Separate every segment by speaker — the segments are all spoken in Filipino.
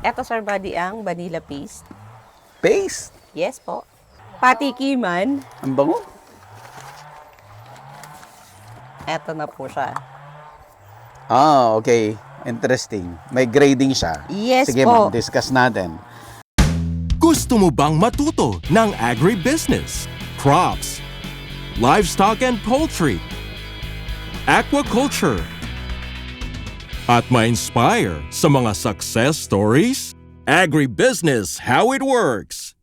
Speaker 1: Eto, Sir Buddy, ang vanilla paste.
Speaker 2: Paste?
Speaker 1: Yes po. Patikiman.
Speaker 2: Ang bango.
Speaker 1: Eto na po siya.
Speaker 2: Ah, okay. Interesting. May grading siya.
Speaker 1: Yes
Speaker 2: Sige,
Speaker 1: po.
Speaker 2: ma'am, discuss natin.
Speaker 3: Gusto mo bang matuto ng agribusiness, crops, livestock and poultry, aquaculture, at ma-inspire sa mga success stories? Agribusiness, how it works!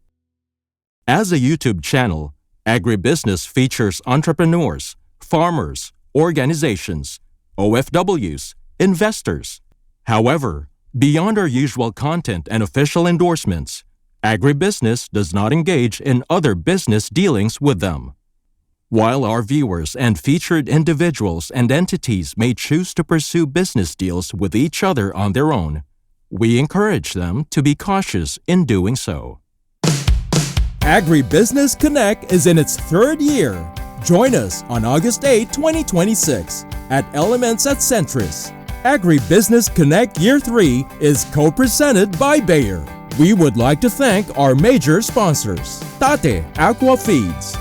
Speaker 3: As a YouTube channel, Agribusiness features entrepreneurs, farmers, organizations, OFWs, investors. However, beyond our usual content and official endorsements, Agribusiness does not engage in other business dealings with them. While our viewers and featured individuals and entities may choose to pursue business deals with each other on their own, we encourage them to be cautious in doing so. Agribusiness Connect is in its third year. Join us on August 8, 2026 at Elements at Centris. Agribusiness Connect Year 3 is co-presented by Bayer. We would like to thank our major sponsors: Tate Aqua Feeds,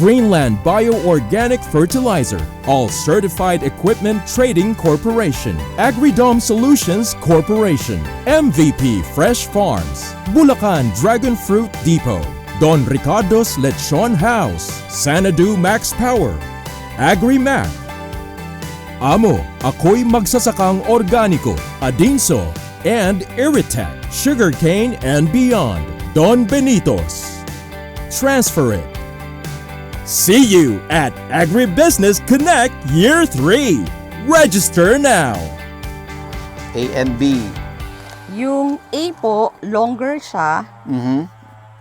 Speaker 3: Greenland Bio-Organic Fertilizer, All Certified Equipment Trading Corporation, Agridome Solutions Corporation, MVP Fresh Farms, Bulacan Dragon Fruit Depot, Don Ricardo's Lechon House, Sanadu Max Power, AgriMac, Amo, Ako'y Magsasakang Organiko, Adinso, and Irritec, Sugarcane and Beyond, Don Benitos. Transfer it. See you at Agribusiness Connect Year 3. Register now.
Speaker 2: A and B.
Speaker 1: Yung A po, longer siya
Speaker 2: Mhm.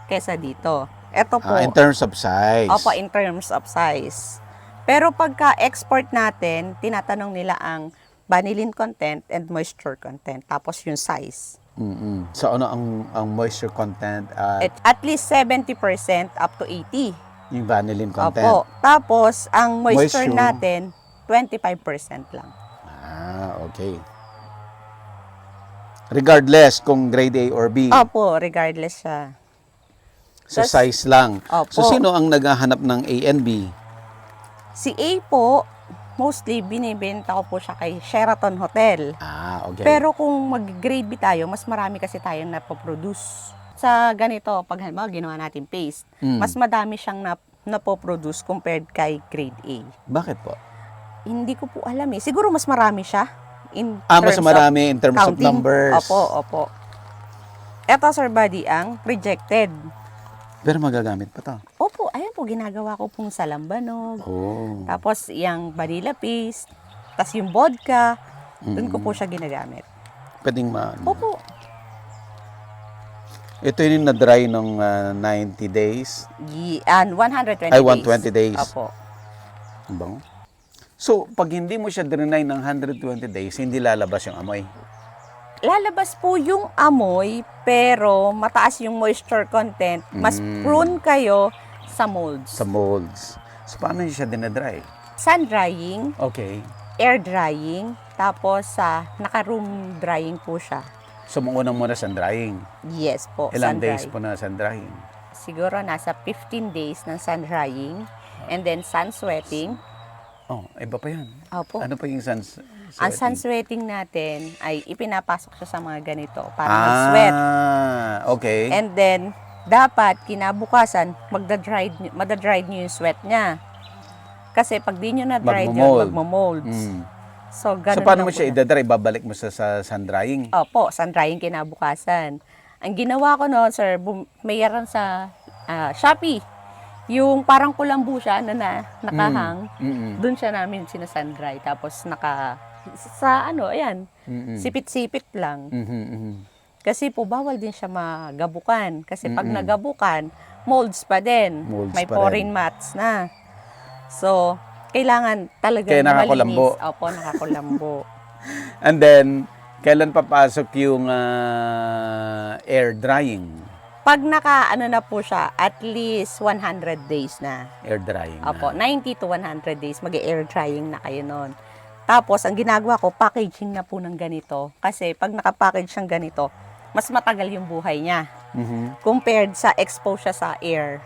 Speaker 1: kesa dito. Ito po,
Speaker 2: In terms of size.
Speaker 1: opo, in terms of size. Pero pagka export natin, tinatanong nila ang vanillin content and moisture content, tapos yung size.
Speaker 2: Mm-mm. So ano ang moisture content at
Speaker 1: At least 70% up to 80.
Speaker 2: yung vanillin content?
Speaker 1: Opo. Tapos, ang moisture
Speaker 2: Moisture.
Speaker 1: natin, 25% lang.
Speaker 2: Ah, okay. Regardless kung grade A or B.
Speaker 1: Opo, regardless siya.
Speaker 2: So
Speaker 1: Tas-
Speaker 2: size lang.
Speaker 1: Opo.
Speaker 2: So sino ang naghahanap ng A and B?
Speaker 1: Si A po, mostly binibenta ko po siya kay Sheraton Hotel.
Speaker 2: Ah, okay.
Speaker 1: Pero kung mag-grade B tayo, mas marami kasi tayong napoproduce. Sa ganito, pag halimbawa ginawa natin paste, mas madami siyang napoproduce compared kay grade A.
Speaker 2: Bakit po?
Speaker 1: Hindi ko po alam eh. Siguro mas marami siya.
Speaker 2: Mas marami in terms of
Speaker 1: counting.
Speaker 2: numbers.
Speaker 1: Opo. Eto, Sir Buddy, ang rejected.
Speaker 2: Pero magagamit pa to.
Speaker 1: Opo, ayan po, ginagawa ko pong salambanog.
Speaker 2: Oh.
Speaker 1: Tapos, yung vanilla paste. Tapos yung vodka. Doon ko po siya ginagamit.
Speaker 2: Pwedeng
Speaker 1: Opo.
Speaker 2: Ito yung na-dry ng 90 days.
Speaker 1: And 120
Speaker 2: Ay,
Speaker 1: days.
Speaker 2: 120 days.
Speaker 1: Opo.
Speaker 2: Ang bango. So, pag hindi mo siya drenay ng 120 days, hindi lalabas yung amoy.
Speaker 1: Lalabas po yung amoy, pero mataas yung moisture content. Mas prone kayo sa molds.
Speaker 2: Sa molds. So, paano siya dinadry?
Speaker 1: Sun drying,
Speaker 2: Okay.
Speaker 1: air drying, tapos sa naka-room drying po siya.
Speaker 2: So, maunang muna sun drying.
Speaker 1: Yes po,
Speaker 2: Ilang
Speaker 1: sun
Speaker 2: days
Speaker 1: drying.
Speaker 2: po na sun drying?
Speaker 1: Siguro nasa 15 days ng sun drying, and then sun sweating.
Speaker 2: Oh, iba pa yan.
Speaker 1: Opo.
Speaker 2: Ano pa yung sun sweating?
Speaker 1: Ang sun sweating natin ay ipinapasok siya sa mga ganito para mag-sweat.
Speaker 2: Okay.
Speaker 1: And then, dapat kinabukasan, madadried nyo yung sweat niya. Kasi pag di nyo na-dried yun, magmamolds. So, ganun
Speaker 2: So, paano
Speaker 1: lang
Speaker 2: mo
Speaker 1: po
Speaker 2: siya
Speaker 1: yan.
Speaker 2: idadry? Babalik mo sa sun drying?
Speaker 1: Opo, sun drying kinabukasan. Ang ginawa ko noon, sir, mayroon sa Shopee. Yung parang kulambu siya na nakahang, doon siya namin sinasun dry. Tapos ayan, sipit-sipit lang. Kasi po, bawal din siya magabukan. Kasi pag nagabukan, molds pa din.
Speaker 2: Molds
Speaker 1: May
Speaker 2: pa
Speaker 1: foreign mats na. So, kailangan talaga
Speaker 2: Kaya nakakulambo.
Speaker 1: malinis. Opo, nakakulambo.
Speaker 2: And then, kailan papasok yung air drying?
Speaker 1: Pag na po siya, at least 100 days na.
Speaker 2: Air drying
Speaker 1: Opo,
Speaker 2: na.
Speaker 1: 90 to 100 days, mag-air drying na kayo noon. Tapos, ang ginagawa ko, packaging na po ng ganito. Kasi pag nakapackage siyang ganito, mas matagal yung buhay niya.
Speaker 2: Mhm.
Speaker 1: Compared sa expose siya sa air.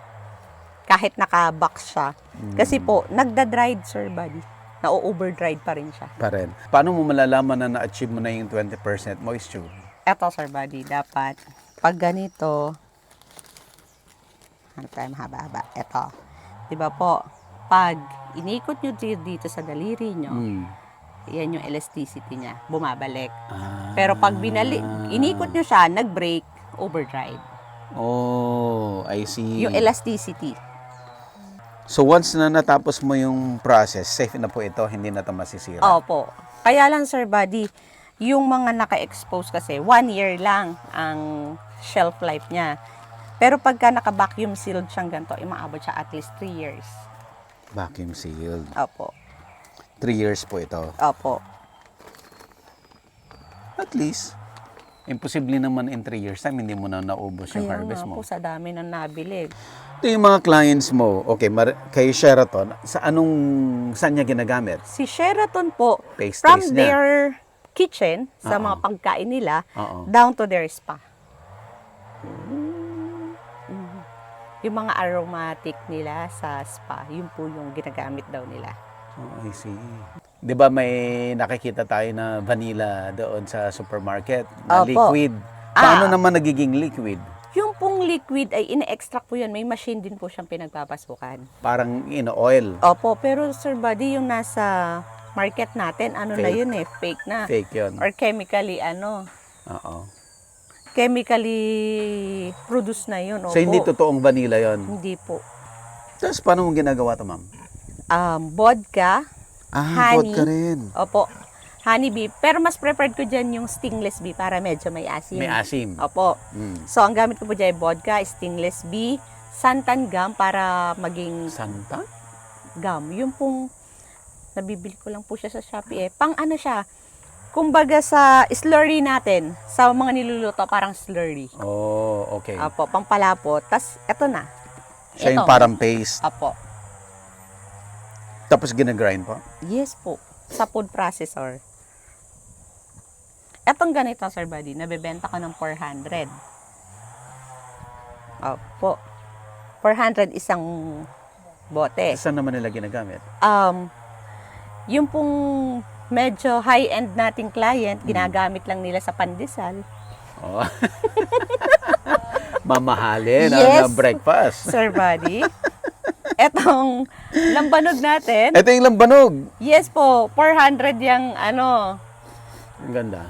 Speaker 1: Kahit naka-box siya. Kasi po, nagda-dried, sir, buddy. Na-overdried pa rin siya.
Speaker 2: Pa rin. Paano mo malalaman na na-achieve mo na yung 20% moisture?
Speaker 1: Eto, sir, buddy, dapat pag ganito, ano tayo mahaba-haba? Eto. Diba po, pag inikot nyo dito sa daliri nyo, yan yung elasticity niya, bumabalik. Pero pag inikot nyo siya, nag-break, overdrive.
Speaker 2: Oh, I see.
Speaker 1: Yung elasticity.
Speaker 2: So once na natapos mo yung process, safe na po ito, hindi na ito masisira.
Speaker 1: Opo. Kaya lang, sir, buddy, yung mga naka-expose kasi, 1 year lang ang shelf life niya. Pero pagka naka-vacuum sealed siyang ganito, maabot siya at least 3 years.
Speaker 2: Vacuum sealed.
Speaker 1: Opo.
Speaker 2: 3 years po ito.
Speaker 1: Opo.
Speaker 2: At least, imposible naman in 3 years time, hindi mo na naubos yung
Speaker 1: Kaya
Speaker 2: harvest
Speaker 1: nga
Speaker 2: mo.
Speaker 1: po, sa dami ng nabili.
Speaker 2: Ito yung mga clients mo, okay, kay Sheraton, saan niya ginagamit?
Speaker 1: Si Sheraton po,
Speaker 2: Pastries
Speaker 1: from
Speaker 2: niya.
Speaker 1: their kitchen, sa mga pagkain nila,
Speaker 2: Oo.
Speaker 1: down to their spa. Yung mga aromatic nila sa spa, yun po yung ginagamit daw nila.
Speaker 2: Oh, I see. 'Di ba may nakikita tayo na vanilla doon sa supermarket na
Speaker 1: Opo.
Speaker 2: liquid? Paano naman nagiging liquid?
Speaker 1: Yung pong liquid ay ine-extract po yan. May machine din po siyang pinagpapasukan.
Speaker 2: Parang in-oil.
Speaker 1: Opo, pero Sir Buddy, yung nasa market natin, ano na
Speaker 2: Fake.
Speaker 1: yun fake na.
Speaker 2: Fake 'yon.
Speaker 1: Or chemically,
Speaker 2: Oo.
Speaker 1: chemically produced na yun. Opo.
Speaker 2: So hindi totoong vanilla 'yon.
Speaker 1: Hindi po.
Speaker 2: Tapos paano mo ginagawa 'to, ma'am?
Speaker 1: Vodka, honey.
Speaker 2: Vodka rin.
Speaker 1: Opo, honey bee. Pero mas preferred ko dyan yung stingless bee para medyo may asim.
Speaker 2: May asim.
Speaker 1: Opo.
Speaker 2: Mm.
Speaker 1: So, ang gamit ko po dyan ay vodka, stingless bee, santan gum para maging
Speaker 2: Santa?
Speaker 1: gum. Yung pong, nabibili ko lang po siya sa Shopee Pang ano siya, kumbaga sa slurry natin, sa mga niluluto, parang slurry.
Speaker 2: Oh, okay.
Speaker 1: Opo, pang palapot. Tas, eto na.
Speaker 2: Siya yung
Speaker 1: Ito.
Speaker 2: parang paste.
Speaker 1: Opo.
Speaker 2: Tapos ginagrind po.
Speaker 1: Yes po, sa food processor. Etong ganito, Sir Buddy, nabebenta ko ng 400. Opo. 400 isang bote.
Speaker 2: Saan naman nila ginagamit?
Speaker 1: Yung pong medyo high-end nating client, ginagamit lang nila sa pandesal.
Speaker 2: Oh. Mamahalin
Speaker 1: Yes.
Speaker 2: ang breakfast.
Speaker 1: Sir Buddy. Etong lambanog natin,
Speaker 2: Ito yung lambanog.
Speaker 1: yes po, 400 yung ano.
Speaker 2: Ang ganda.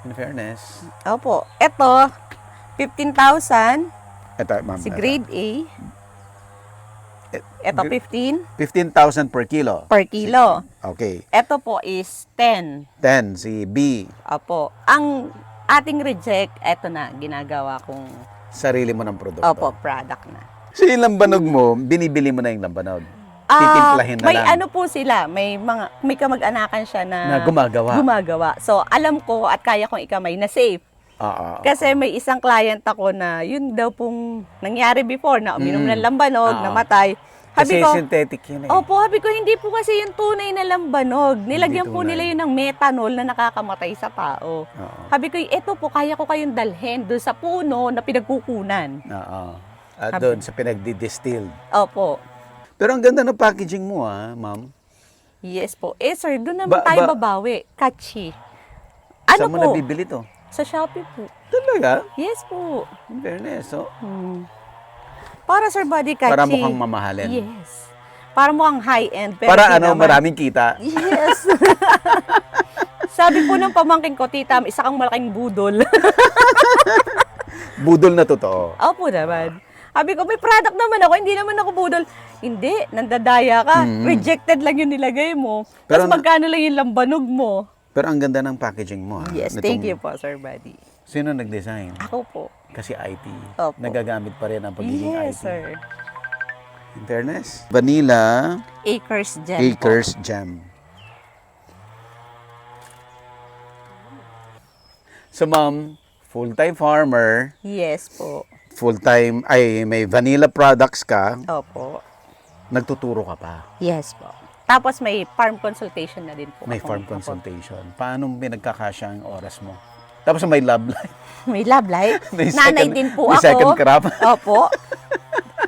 Speaker 2: In fairness.
Speaker 1: Opo. Eto, 15,000.
Speaker 2: Ito, ma'am.
Speaker 1: Si
Speaker 2: ito.
Speaker 1: grade A. Ito, 15
Speaker 2: 15,000 per kilo.
Speaker 1: per kilo.
Speaker 2: Okay.
Speaker 1: Ito po is 10.
Speaker 2: 10, si B.
Speaker 1: Opo. Ang ating reject, eto na, ginagawa kong,
Speaker 2: Sarili mo ng produkto.
Speaker 1: opo, product na.
Speaker 2: So yung lambanog mo, binibili mo na yung lambanog. Titimplahin na
Speaker 1: May
Speaker 2: lang.
Speaker 1: ano po sila, may kamag-anakan siya
Speaker 2: Na gumagawa.
Speaker 1: Gumagawa. So, alam ko at kaya kong ikamay na safe.
Speaker 2: Oo.
Speaker 1: Kasi may isang client ako na yun daw pong nangyari before na uminom ng lambanog,
Speaker 2: Oo.
Speaker 1: namatay.
Speaker 2: Kasi
Speaker 1: Habi ko,
Speaker 2: synthetic yun eh.
Speaker 1: opo, habi ko, hindi po kasi yung tunay na lambanog. Nilagyan po
Speaker 2: tunay.
Speaker 1: nila yun ng methanol na nakakamatay sa tao.
Speaker 2: Oo.
Speaker 1: Habi ko, eto po, kaya ko kayong dalhin doon sa puno na pinagkukunan.
Speaker 2: Oo. At doon sa pinagdi-distilled.
Speaker 1: Opo.
Speaker 2: Pero ang ganda ng packaging mo ma'am.
Speaker 1: Yes po. Sir, doon naman
Speaker 2: Ba-
Speaker 1: tayo
Speaker 2: ba-
Speaker 1: babawi. Catchy.
Speaker 2: Saan
Speaker 1: Ano
Speaker 2: mo
Speaker 1: po?
Speaker 2: nabibili to?
Speaker 1: Sa Shopee po.
Speaker 2: Talaga?
Speaker 1: Yes po.
Speaker 2: In fairness, so,
Speaker 1: Para Sir Buddy catchy.
Speaker 2: para mukhang mamahalin.
Speaker 1: Yes. Para mukhang high-end. Pero
Speaker 2: Para
Speaker 1: di
Speaker 2: ano,
Speaker 1: naman.
Speaker 2: maraming kita.
Speaker 1: Yes. Sabi po ng pamangkin ko, tita, isa kang malaking budol.
Speaker 2: Budol na totoo.
Speaker 1: Opo naman. Sabi ko, may product naman ako, hindi naman ako budol. Hindi, nandadaya ka. Rejected lang yung nilagay mo.
Speaker 2: Pero
Speaker 1: Tapos magkano lang yung lambanog mo.
Speaker 2: Pero ang ganda ng packaging mo.
Speaker 1: Yes,
Speaker 2: Nitong-
Speaker 1: thank you po, Sir Buddy.
Speaker 2: Sino nag-design?
Speaker 1: Ako po.
Speaker 2: Kasi IT.
Speaker 1: Opo.
Speaker 2: Nagagamit pa rin ang pagiging
Speaker 1: Yes,
Speaker 2: IT.
Speaker 1: sir.
Speaker 2: In fairness. Vanilla
Speaker 1: Acres Jam
Speaker 2: Acres Jam. So ma'am, full-time farmer,
Speaker 1: po. Yes po.
Speaker 2: full-time, may vanilla products ka,
Speaker 1: Opo.
Speaker 2: nagtuturo ka pa.
Speaker 1: Yes po. Tapos may farm consultation na din po.
Speaker 2: May
Speaker 1: akong
Speaker 2: farm
Speaker 1: nakuha.
Speaker 2: consultation. Paano pinagkakasya ang oras mo? Tapos may love life.
Speaker 1: May love life.
Speaker 2: May
Speaker 1: Nanay
Speaker 2: second-
Speaker 1: din po
Speaker 2: may
Speaker 1: ako.
Speaker 2: second crop.
Speaker 1: Opo.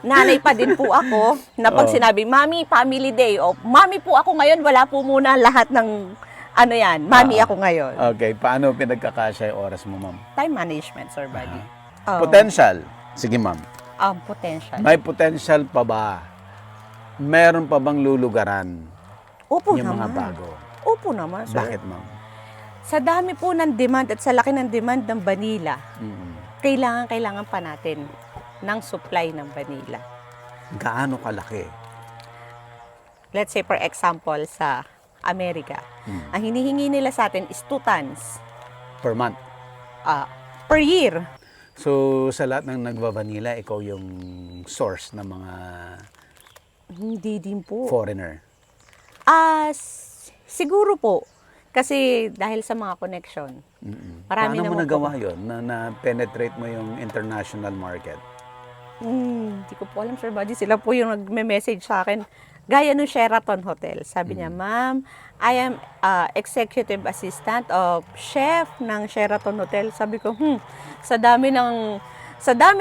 Speaker 1: Nanay pa din po ako na pag
Speaker 2: Oo.
Speaker 1: sinabi, Mami, family day. O, Mami po ako ngayon, wala po muna lahat ng ano yan. Mami ako ngayon.
Speaker 2: Okay, paano pinagkakasya yung oras mo, ma'am?
Speaker 1: Time management, Sir Buddy. Oh,
Speaker 2: Potential. Sige, ma'am.
Speaker 1: potential.
Speaker 2: May potential pa ba? Meron pa bang lulugaran
Speaker 1: Opo
Speaker 2: yung
Speaker 1: naman.
Speaker 2: mga bago?
Speaker 1: Opo naman, sir.
Speaker 2: Bakit, ma'am?
Speaker 1: Sa dami po ng demand at sa laki ng demand ng vanilla,
Speaker 2: Mm-mm.
Speaker 1: kailangan pa natin ng supply ng vanilla.
Speaker 2: Gaano kalaki?
Speaker 1: Let's say, for example, sa Amerika, ang hinihingi nila sa atin is 2 tons
Speaker 2: Per month.
Speaker 1: per year.
Speaker 2: So, sa lahat ng nagva-vanilla, ikaw yung source ng mga
Speaker 1: Hindi din po.
Speaker 2: foreigner.
Speaker 1: Siguro po. Kasi dahil sa mga connection. Marami
Speaker 2: Paano mo
Speaker 1: naman
Speaker 2: nagawa yun na penetrate mo yung international market?
Speaker 1: Hindi ko po alam, Sir Buddy. Sila po yung nagme-message sa akin. Gaya ng Sheraton Hotel. Sabi niya, Ma'am, I am executive assistant of chef ng Sheraton Hotel. Sabi ko, sa dami ng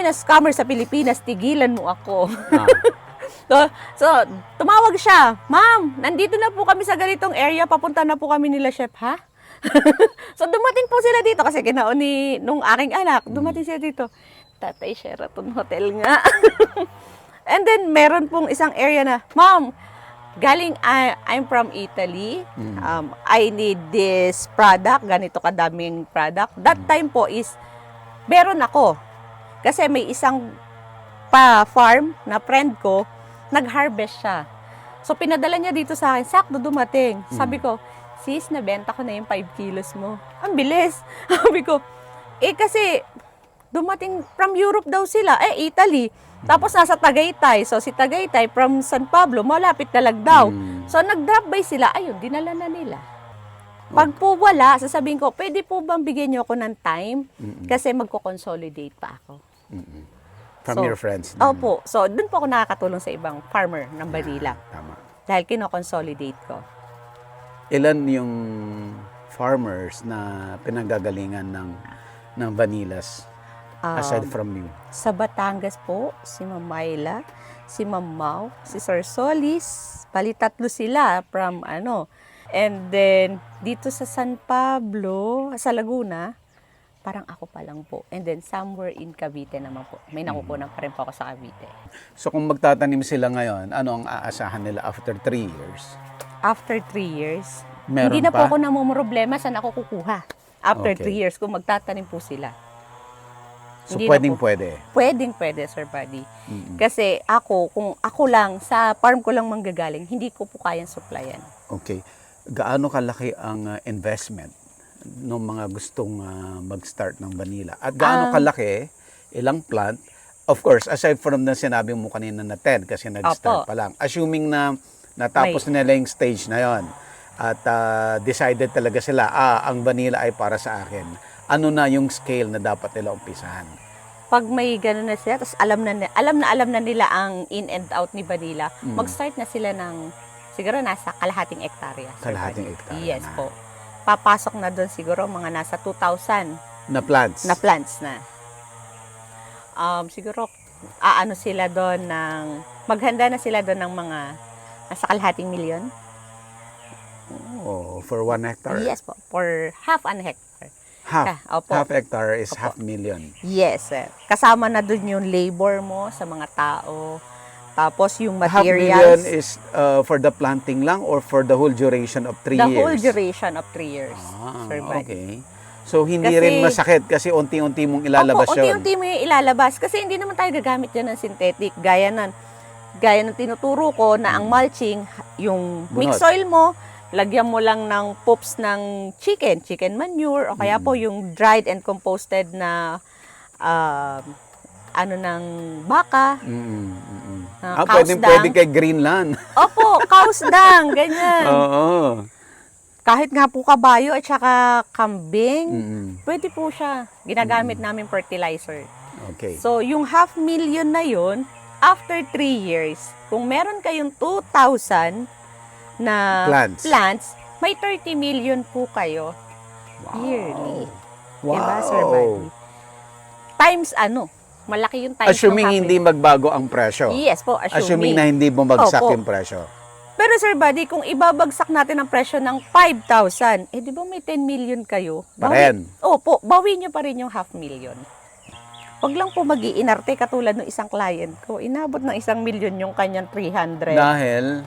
Speaker 1: scammer sa Pilipinas, tigilan mo ako. So, tumawag siya, Ma'am, nandito na po kami sa ganitong area, papunta na po kami nila, chef, ha? So, dumating po sila dito kasi kinaon nung aking anak, dumating sila dito. Tatay, Sheraton Hotel nga. And then, meron pong isang area na, Ma'am, I'm from Italy. I need this product, ganito kadaming product. That time po is, meron ako. Kasi may isang farm na friend ko, nag-harvest siya. So, pinadala niya dito sa akin, sakto dumating. Sabi ko, sis, nabenta ko na yung 5 kilos mo. Ang bilis. Sabi ko, kasi, dumating from Europe daw sila, Italy. Tapos nasa Tagaytay. So, si Tagaytay from San Pablo, malapit na lang daw. So, nag-drop by sila. Ayun, dinala na nila. Pag po wala, sasabihin ko, pwede po bang bigyan niyo ako ng time? Kasi magko-consolidate pa ako.
Speaker 2: From
Speaker 1: So,
Speaker 2: your friends?
Speaker 1: Opo. So, dun po ako nakakatulong sa ibang farmer ng vanilla.
Speaker 2: Tama.
Speaker 1: Dahil kino-consolidate ko.
Speaker 2: Ilan yung farmers na pinanggagalingan ng vanillas aside from you?
Speaker 1: Sa Batangas po, si Ma'am Myla, si Ma'am Mau, si Sir Solis, bali 3 sila from And then, dito sa San Pablo, sa Laguna, parang ako pa lang po. And then, somewhere in Cavite naman po. May nakukunan pa rin po ako sa Cavite.
Speaker 2: So kung magtatanim sila ngayon, ano ang aasahan nila after 3 years?
Speaker 1: After 3 years,
Speaker 2: Meron
Speaker 1: hindi na
Speaker 2: pa?
Speaker 1: po ako namumroblema sa nakukuha. After
Speaker 2: Okay.
Speaker 1: 3 years, kung magtatanim po sila.
Speaker 2: So
Speaker 1: Hindi na
Speaker 2: pwede.
Speaker 1: Pwede, Sir Buddy. Kasi kung ako lang, sa farm ko lang manggagaling, hindi ko po kayang supplyan.
Speaker 2: Okay. Gaano kalaki ang investment ng mga gustong mag-start ng vanilla? At gaano kalaki, ilang plant? Of course, aside from na sinabi mo kanina na 10 kasi nag-start
Speaker 1: Opo.
Speaker 2: pa lang. Assuming na natapos nila yung stage na yon at decided talaga sila, ang vanilla ay para sa akin. Ano na yung scale na dapat nila umpisahan?
Speaker 1: Pag may gano'n na sila, tapos alam na nila ang in and out ni vanilla, mag-start na sila ng, siguro nasa kalahating hektarya. Sir
Speaker 2: Kalahating
Speaker 1: Buddy.
Speaker 2: hektarya
Speaker 1: Yes
Speaker 2: na.
Speaker 1: po. Papasok na doon siguro mga nasa 2,000
Speaker 2: Na plants?
Speaker 1: na plants na. Siguro, sila doon maghanda na sila doon ng mga nasa kalahating milyon.
Speaker 2: Oh, for 1 hectare?
Speaker 1: Yes po, for half an hectare. Opo.
Speaker 2: Half hectare is
Speaker 1: Opo.
Speaker 2: 500,000.
Speaker 1: Yes, sir. Kasama na doon yung labor mo sa mga tao. Tapos yung
Speaker 2: Half million
Speaker 1: materials.
Speaker 2: is for the planting lang or for the whole duration of 3
Speaker 1: The
Speaker 2: years?
Speaker 1: whole duration of 3 years. Sir Buddy.
Speaker 2: Okay. So, hindi
Speaker 1: Kasi-
Speaker 2: rin masakit kasi unti-unti mong ilalabas
Speaker 1: Opo,
Speaker 2: yun.
Speaker 1: unti-unti mo yung ilalabas. Kasi hindi naman tayo gagamit yan ng synthetic. Gaya ng tinuturo ko na ang mulching, yung
Speaker 2: Bunot.
Speaker 1: mix soil mo, lagyan mo lang ng poops ng chicken manure, o kaya po yung dried and composted na ng baka. Cow's
Speaker 2: Pwede
Speaker 1: dung.
Speaker 2: kay Greenland.
Speaker 1: Opo, cow's dung, ganyan.
Speaker 2: Oo.
Speaker 1: Kahit nga po kabayo at saka kambing, pwede po siya. Ginagamit namin fertilizer.
Speaker 2: Okay.
Speaker 1: So, yung 500,000 na yun, after 3 years, kung meron kayong 2,000 na
Speaker 2: Plants.
Speaker 1: may 30 million po kayo
Speaker 2: Wow.
Speaker 1: yearly. Diba, Sir
Speaker 2: Wow.
Speaker 1: Buddy? Times malaki yung times
Speaker 2: Assuming
Speaker 1: ng
Speaker 2: hindi magbago ang presyo.
Speaker 1: Yes po,
Speaker 2: Assuming na hindi bumagsak
Speaker 1: Opo.
Speaker 2: yung presyo.
Speaker 1: Pero Sir Buddy, kung ibabagsak natin ang presyo ng 5,000, di ba may 10 million kayo?
Speaker 2: Pa rin.
Speaker 1: Opo, bawi nyo pa rin yung 500,000. Huwag lang po mag-iinarte katulad ng isang client ko. Inabot ng 1,000,000 yung kanyang 300.
Speaker 2: Dahil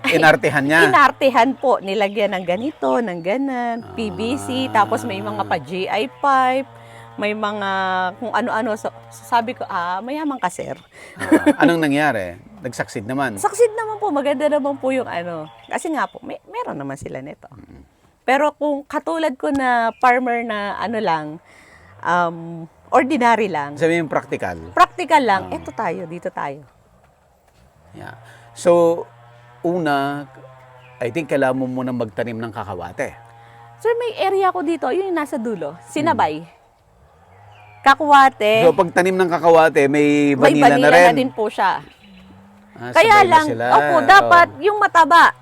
Speaker 2: inartehan niya.
Speaker 1: Inartehan po, nilagyan ng ganito, ng ganan, PVC, tapos may mga pa-GI pipe, may mga kung ano-ano. So, sabi ko, mayaman ka, sir.
Speaker 2: Anong nangyari? Nag-succeed naman.
Speaker 1: Succeed naman po, maganda naman po yung Kasi nga po, meron naman sila nito. Pero kung katulad ko na farmer na lang, ordinary lang,
Speaker 2: Sabihin yung practical.
Speaker 1: practical lang, dito tayo.
Speaker 2: Yeah. So, una, I think kailangan mo munang magtanim ng kakawate.
Speaker 1: Sir, may area ko dito, yun yung nasa dulo, Sinabay. Kakuwate,
Speaker 2: So, pag tanim ng kakawate, may
Speaker 1: may
Speaker 2: vanilla na
Speaker 1: vanilla
Speaker 2: rin.
Speaker 1: na din po siya.
Speaker 2: sabay
Speaker 1: Kaya
Speaker 2: na
Speaker 1: lang,
Speaker 2: sila.
Speaker 1: dapat yung mataba.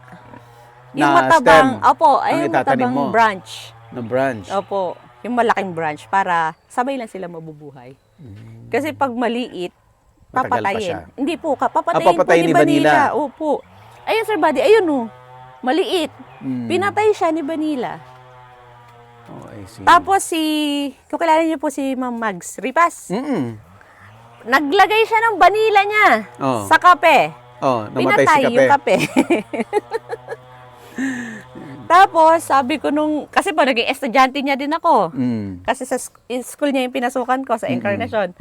Speaker 1: Yung
Speaker 2: Na
Speaker 1: matabang,
Speaker 2: stem ang
Speaker 1: yung
Speaker 2: itatanim
Speaker 1: matabang
Speaker 2: mo.
Speaker 1: branch.
Speaker 2: Na branch.
Speaker 1: Opo, yung malaking branch para sabay lang sila mabubuhay. Kasi pag maliit,
Speaker 2: Matagal pa
Speaker 1: papatayin.
Speaker 2: siya.
Speaker 1: Hindi po, papatayin
Speaker 2: papatayin
Speaker 1: po
Speaker 2: ni
Speaker 1: ni Vanilla.
Speaker 2: Vanilla.
Speaker 1: Opo. Ayun, Sir Buddy, ayun maliit.
Speaker 2: Mm.
Speaker 1: Pinatay siya ni Vanilla.
Speaker 2: Oh, I see.
Speaker 1: Tapos kung kilala niyo po si Ma'am Mags Ripas, naglagay siya ng Vanilla niya
Speaker 2: Oh.
Speaker 1: sa kape.
Speaker 2: Oh, namatay
Speaker 1: Pinatay
Speaker 2: si kape.
Speaker 1: yung kape. Tapos, sabi ko kasi po, naging estudyante niya din ako.
Speaker 2: Mm.
Speaker 1: Kasi sa school niya yung pinasukan ko sa Encarnacion.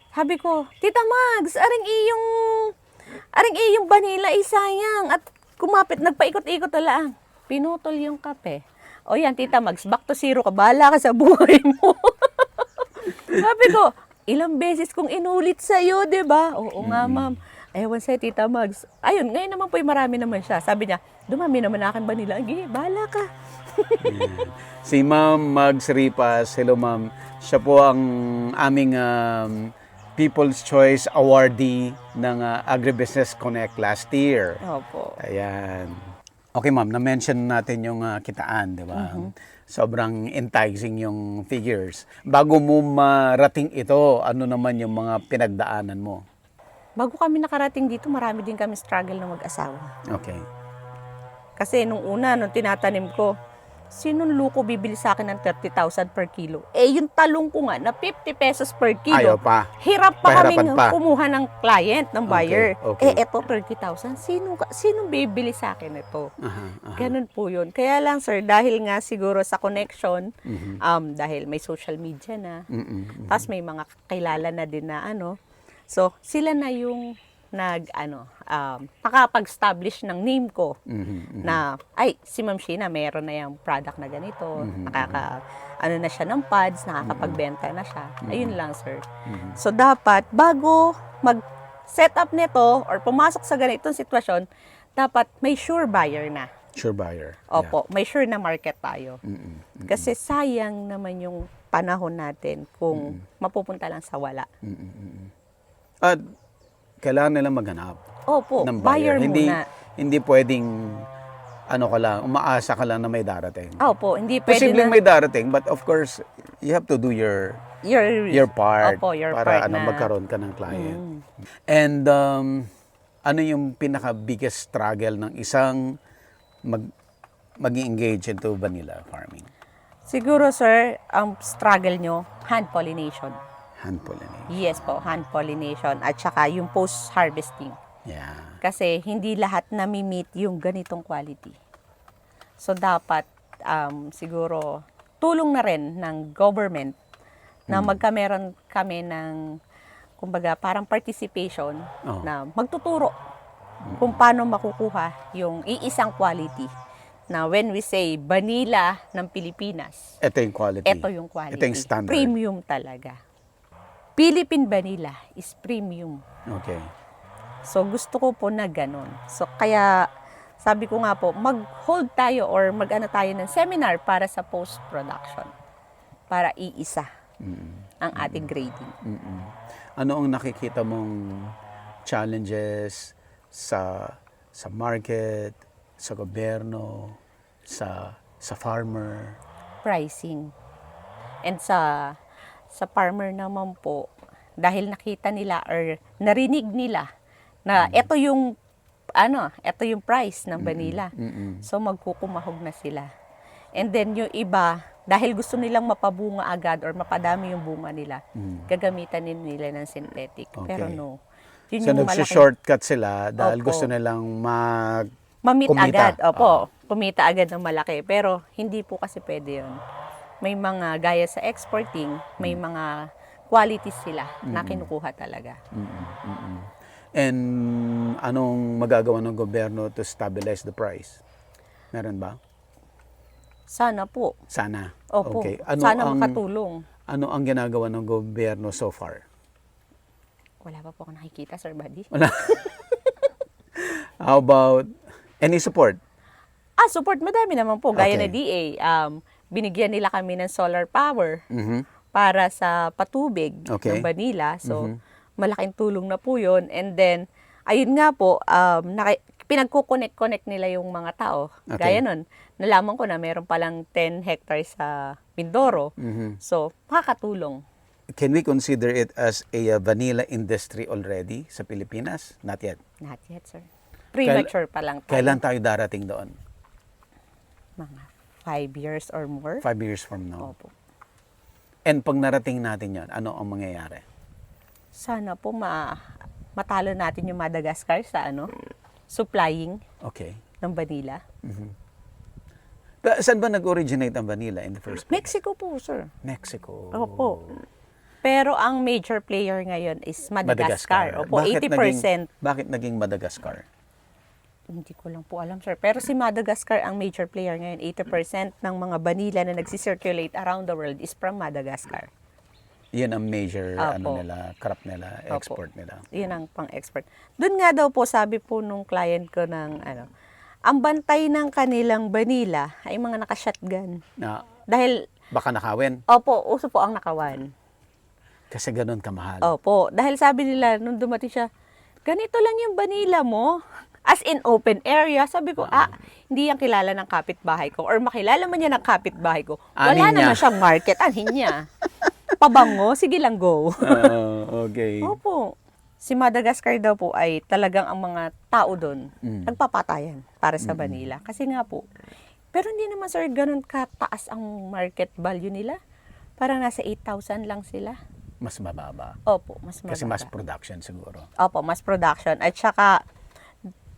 Speaker 1: Sabi ko, Tita Mags, aring iyong Vanilla, sayang. At kumapit, nagpaikot-ikot na lang. Pinutol yung kape. O yan, Tita Mags, back to zero ka. Bahala ka sa buhay mo. Sabi ko, ilang beses kong inulit sa'yo, di ba? Oo nga, ma'am. Ewan sa'yo, Tita Mags. Ayun, ngayon naman po marami naman siya. Sabi niya, dumami naman aking Vanilla. Agi, bahala ka.
Speaker 2: Si Ma'am Mags Ripas, hello ma'am. Siya po ang aming People's Choice Awardee ng Agribusiness Connect last year.
Speaker 1: Opo.
Speaker 2: Ayan. Okay ma'am, na-mention natin yung kitaan, di ba? Sobrang enticing yung figures. Bago mo marating ito, ano naman yung mga pinagdaanan mo?
Speaker 1: Bago kami nakarating dito, marami din kami struggle na mag-asawa.
Speaker 2: Okay.
Speaker 1: Kasi nung tinatanim ko, sinong luko bibili sa akin ng 30,000 per kilo? Yung talong ko nga na 50 pesos per kilo.
Speaker 2: Ayaw pa.
Speaker 1: Hirap pa
Speaker 2: Pahirapan
Speaker 1: kaming
Speaker 2: pa.
Speaker 1: kumuha ng client, ng buyer.
Speaker 2: Okay.
Speaker 1: Eto 30,000. Sinong bibili sa akin ito?
Speaker 2: Aha.
Speaker 1: Ganun po yun. Kaya lang sir, dahil nga siguro sa connection, dahil may social media na, tapos may mga kilala na din na so sila na yung nakapag-establish ng name ko na, si Ma'am Sheena, meron na yung product na ganito, na siya ng pads, nakakapagbenta na siya. Ayun lang, sir. So, dapat, bago mag-set up nito or pumasok sa ganitong sitwasyon, dapat may sure buyer na.
Speaker 2: Sure buyer.
Speaker 1: Opo, may sure na market tayo. Kasi sayang naman yung panahon natin kung mapupunta lang sa wala.
Speaker 2: At kailangan nila maghanap
Speaker 1: Opo,
Speaker 2: ng
Speaker 1: buyer
Speaker 2: Hindi
Speaker 1: muna.
Speaker 2: hindi pwedeng umaasa ka lang na may darating.
Speaker 1: Opo, hindi pwede
Speaker 2: Posibleng
Speaker 1: na
Speaker 2: may darating, but of course, you have to do your part
Speaker 1: Opo, your
Speaker 2: para
Speaker 1: part na
Speaker 2: magkaroon ka ng client. And ano yung pinaka-biggest struggle ng isang mag-engage into vanilla farming?
Speaker 1: siguro, sir, ang struggle nyo, hand pollination.
Speaker 2: Hand pollination.
Speaker 1: Yes po, hand pollination. At saka yung post-harvesting.
Speaker 2: Yeah.
Speaker 1: Kasi hindi lahat nami-meet yung ganitong quality. So, dapat siguro tulong na rin ng government na magkameron kami ng, kumbaga, parang participation na magtuturo kung paano makukuha yung iisang quality na when we say vanilla ng Pilipinas,
Speaker 2: Ito yung quality.
Speaker 1: ito yung quality.
Speaker 2: Ito yung standard.
Speaker 1: Premium talaga. Philippine vanilla is premium.
Speaker 2: Okay.
Speaker 1: So, gusto ko po na ganun. So, kaya, sabi ko nga po, mag-hold tayo or tayo ng seminar para sa post-production. Para iisa ang ating grading.
Speaker 2: Ano ang nakikita mong challenges sa market, sa gobyerno, sa farmer?
Speaker 1: Pricing. And sa farmer naman po, dahil nakita nila or narinig nila na ito yung price ng vanilla. So magkukumahog na sila. And then yung iba, dahil gusto nilang mapabunga agad or mapadami yung bunga nila, gagamitan din nila ng synthetic. Pero
Speaker 2: Okay.
Speaker 1: no. Yun
Speaker 2: So
Speaker 1: yung malaki.
Speaker 2: nagsi-shortcut sila dahil
Speaker 1: Opo.
Speaker 2: gusto nilang
Speaker 1: Mamit
Speaker 2: kumita.
Speaker 1: agad. Opo, kumita agad ng malaki. Pero hindi po kasi pwede yun. May mga gaya sa exporting, may mga qualities sila na kinukuha talaga.
Speaker 2: And anong magagawa ng gobyerno to stabilize the price? Meron ba?
Speaker 1: Sana po.
Speaker 2: Sana.
Speaker 1: Opo.
Speaker 2: Okay.
Speaker 1: Sana makatulong.
Speaker 2: Ano ang ginagawa ng gobyerno so far?
Speaker 1: Wala pa po ako nakikita, Sir Buddy.
Speaker 2: How about any support?
Speaker 1: Support madami naman po. Gaya
Speaker 2: Okay.
Speaker 1: na DA, binigyan nila kami ng solar power
Speaker 2: Mhm.
Speaker 1: para sa patubig
Speaker 2: Okay.
Speaker 1: ng Manila. So, malaking tulong na po yun. And then, ayun nga po, pinagkukonek-connect nila yung mga tao.
Speaker 2: Okay.
Speaker 1: Gaya nun, nalaman ko na meron palang 10 hectares sa Mindoro. So, makakatulong.
Speaker 2: Can we consider it as a vanilla industry already sa Pilipinas? Not yet.
Speaker 1: Not yet, sir. Premature pa lang tayo.
Speaker 2: Kailan tayo darating doon?
Speaker 1: Mga 5 years or more.
Speaker 2: 5 years from now.
Speaker 1: Opo.
Speaker 2: And pag narating natin yon, ano ang mangyayari?
Speaker 1: Sana po matalo natin yung Madagascar sa supplying
Speaker 2: Okay.
Speaker 1: ng vanilla.
Speaker 2: Saan ba nag-originate ang vanilla in the first place?
Speaker 1: Mexico po, sir.
Speaker 2: Mexico.
Speaker 1: Opo. Pero ang major player ngayon is Madagascar. Opo, 80%.
Speaker 2: Bakit naging Madagascar?
Speaker 1: Hindi ko lang po alam, sir. Pero si Madagascar ang major player ngayon. 80% ng mga vanilla na nagsisirculate around the world is from Madagascar.
Speaker 2: Yan ang major
Speaker 1: Opo.
Speaker 2: crop nila,
Speaker 1: Opo.
Speaker 2: export nila.
Speaker 1: Yun ang pang-export. Doon nga daw po, sabi po nung client ko ng ang bantay ng kanilang vanilla ay mga naka-shotgun.
Speaker 2: Na
Speaker 1: Dahil,
Speaker 2: baka nakawin
Speaker 1: opo, uso po ang nakawan.
Speaker 2: kasi ganun kamahal.
Speaker 1: Opo, dahil sabi nila, nung dumating siya, ganito lang yung vanilla mo. As in open area, sabi ko, hindi yan kilala ng kapitbahay ko. Or makilala man yan ng kapitbahay ko. Wala
Speaker 2: Anin niya.
Speaker 1: naman siyang market. Anin niya. Pabango, sige lang go.
Speaker 2: Okay.
Speaker 1: Opo. Si Madagascar daw po ay talagang ang mga tao doon, nagpapatayan para sa vanilla. Kasi nga po, pero hindi naman sir, ganun kataas ang market value nila. Parang nasa 8,000 lang sila.
Speaker 2: Mas mababa.
Speaker 1: Opo, mas mababa.
Speaker 2: Kasi mas production siguro.
Speaker 1: Opo, mas production. At saka,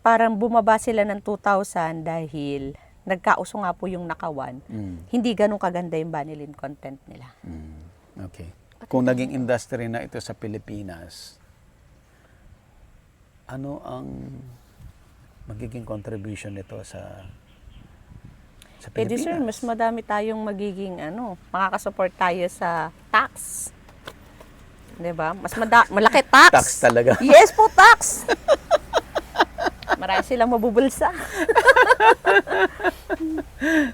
Speaker 1: parang bumaba sila ng 2,000 dahil nagkauso nga po yung nakawan. Hindi ganun kaganda yung vanillin content nila.
Speaker 2: Okay. Kung naging industry na ito sa Pilipinas, ano ang magiging contribution nito sa
Speaker 1: Pwede
Speaker 2: Pilipinas?
Speaker 1: sir, mas madami tayong magiging makakasupport tayo sa tax. 'Di ba? Mas malaki tax.
Speaker 2: Tax talaga.
Speaker 1: Yes po, tax. Marami silang mabubulsa.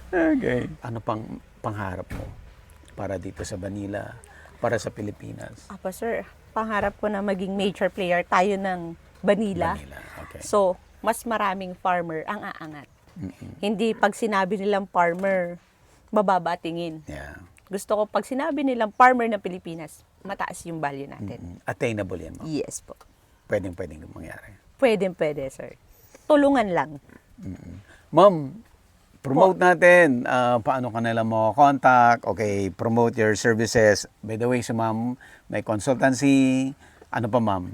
Speaker 2: Okay. Ano pang pangharap mo para dito sa vanilla, para sa Pilipinas?
Speaker 1: Apa sir, pangarap ko na maging major player tayo ng vanilla.
Speaker 2: Vanilla. Okay.
Speaker 1: So, mas maraming farmer ang aangat. Hindi pag sinabi nilang farmer, bababa tingin.
Speaker 2: Yeah.
Speaker 1: Gusto ko pag sinabi nilang farmer ng Pilipinas, mataas yung value natin.
Speaker 2: Attainable yan, ma'am.
Speaker 1: Yes po.
Speaker 2: Pwedeng mangyari.
Speaker 1: Pwede sir. Tulungan lang.
Speaker 2: Ma'am, promote natin. Paano ka nila mo contact? Okay, promote your services. By the way, si ma'am, may consultancy. Ano pa, ma'am?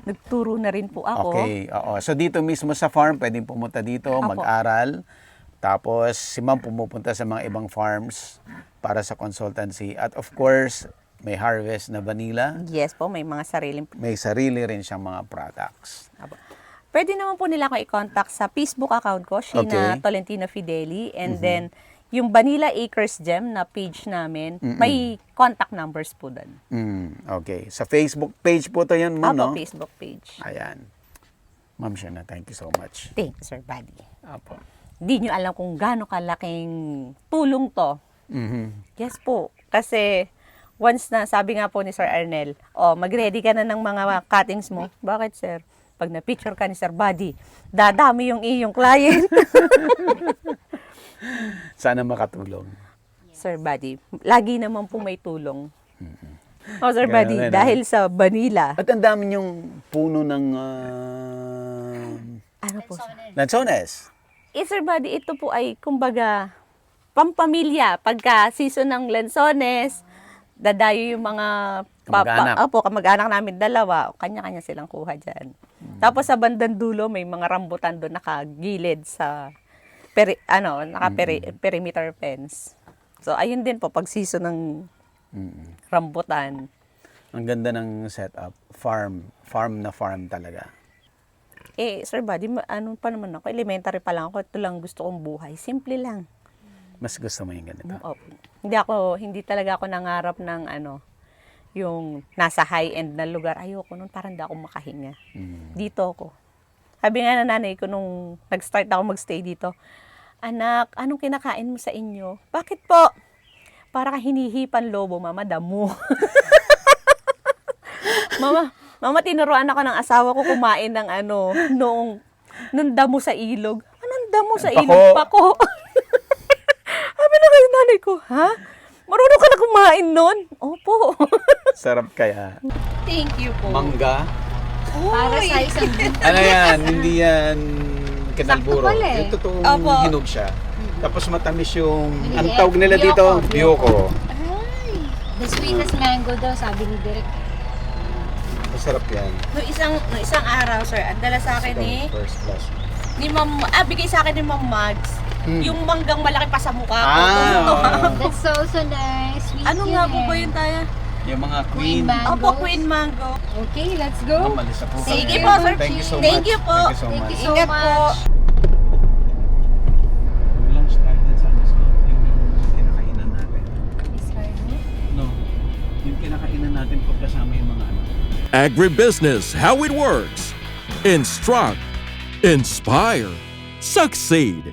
Speaker 1: Nagturo na rin po ako.
Speaker 2: Okay, oo. So dito mismo sa farm, pwedeng pumunta dito,
Speaker 1: Apo.
Speaker 2: mag-aral. Tapos si ma'am pumupunta sa mga ibang farms para sa consultancy. At of course, may harvest na vanilla.
Speaker 1: Yes po, may mga sariling.
Speaker 2: May sarili rin siyang mga products.
Speaker 1: Apo. Pwede naman po nila ako i-contact sa Facebook account ko, Sheena
Speaker 2: Okay.
Speaker 1: Tolentino Fideli. And then, yung Vanilla Acres Gem na page namin, may contact numbers po doon.
Speaker 2: Okay. Sa Facebook page po to yan, ma'am,
Speaker 1: Apo,
Speaker 2: no?
Speaker 1: Facebook page.
Speaker 2: Ayan. Ma'am Sheena, thank you so much.
Speaker 1: Thank you, Sir Buddy.
Speaker 2: Apo.
Speaker 1: Di nyo alam kung gaano kalaking tulong to. Yes po. Kasi, once na, sabi nga po ni Sir Arnel, mag-ready ka na ng mga cuttings mo. Bakit, sir? Pag na-picture ka ni Sir Buddy, dadami yung iyong client.
Speaker 2: Sana makatulong.
Speaker 1: Sir Buddy, lagi naman po may tulong. Oh, Sir
Speaker 2: Ganun
Speaker 1: Buddy,
Speaker 2: rin,
Speaker 1: dahil sa Vanilla.
Speaker 2: At ang dami yung puno ng
Speaker 1: Ano po?
Speaker 2: lansones.
Speaker 1: Sir Buddy, ito po ay, kumbaga, pampamilya. Pagka season ng lansones, dadayo yung mga
Speaker 2: Kamag-anak.
Speaker 1: kamag-anak namin dalawa. Kanya-kanya silang kuha dyan. Tapos sa bandang dulo, may mga rambutan doon nakagilid sa perimeter fence. So, ayun din po, pag season ng rambutan.
Speaker 2: Ang ganda ng setup. Farm na farm talaga.
Speaker 1: Sir Buddy, ano pa naman ako, elementary pa lang ako, ito lang gusto kong buhay. Simple lang.
Speaker 2: Mas gusto mo yung ganito.
Speaker 1: Hindi talaga ako nangarap ng yung nasa high-end na lugar. Ayoko nun, parang hindi ako makahinga. Dito ako. Sabi nga na nanay ko nung nag-start ako mag-stay dito, anak, anong kinakain mo sa inyo? Bakit po? Para ka hinihipan lobo, mama, damo. Mama, tinuruan ako ng asawa ko kumain ng nung damo sa ilog. Anong damo sa ilog? Pako. Sabi na kayo nanay ko, ha? Marunong ka na kumain nun? Opo.
Speaker 2: Sarap kaya.
Speaker 1: Thank you po.
Speaker 2: Mangga.
Speaker 4: Para sa isang
Speaker 2: Ano yan? Hindi yan kinalburo.
Speaker 4: Sakto pala eh.
Speaker 2: Yung totoong
Speaker 1: Opo.
Speaker 2: hinog siya. Tapos matamis yung, ang
Speaker 4: Maliit.
Speaker 2: tawag nila dito, biyoko.
Speaker 4: Ay, the sweetest mango daw, sabi ni Direk.
Speaker 2: Masarap yan.
Speaker 1: Noong isang araw, sir, ang dala sa akin
Speaker 2: First class.
Speaker 1: bigay sa akin ni Ma'am Mags, yung manggang malaki pa sa mukha ko.
Speaker 4: That's so nice. Sweet
Speaker 1: Ano
Speaker 4: yun
Speaker 1: nga po
Speaker 4: eh.
Speaker 1: ba yun tayo?
Speaker 2: Yung mga
Speaker 4: Queen
Speaker 2: queen.
Speaker 4: mango.
Speaker 1: Opo, Queen Mango.
Speaker 4: Okay, let's go.
Speaker 2: Malisa po.
Speaker 4: Sige
Speaker 2: kami.
Speaker 4: po, sir.
Speaker 2: Thank you so
Speaker 1: Thank
Speaker 2: much.
Speaker 1: you po.
Speaker 2: Thank you so
Speaker 4: Thank
Speaker 2: much.
Speaker 4: you so
Speaker 1: Ingat po.
Speaker 4: much.
Speaker 2: Lunch tayo din sa yung kinakainan natin. No. Yung kinakainan natin pagkasama yung mga
Speaker 3: Agribusiness, how it works. Instruct, inspire, succeed.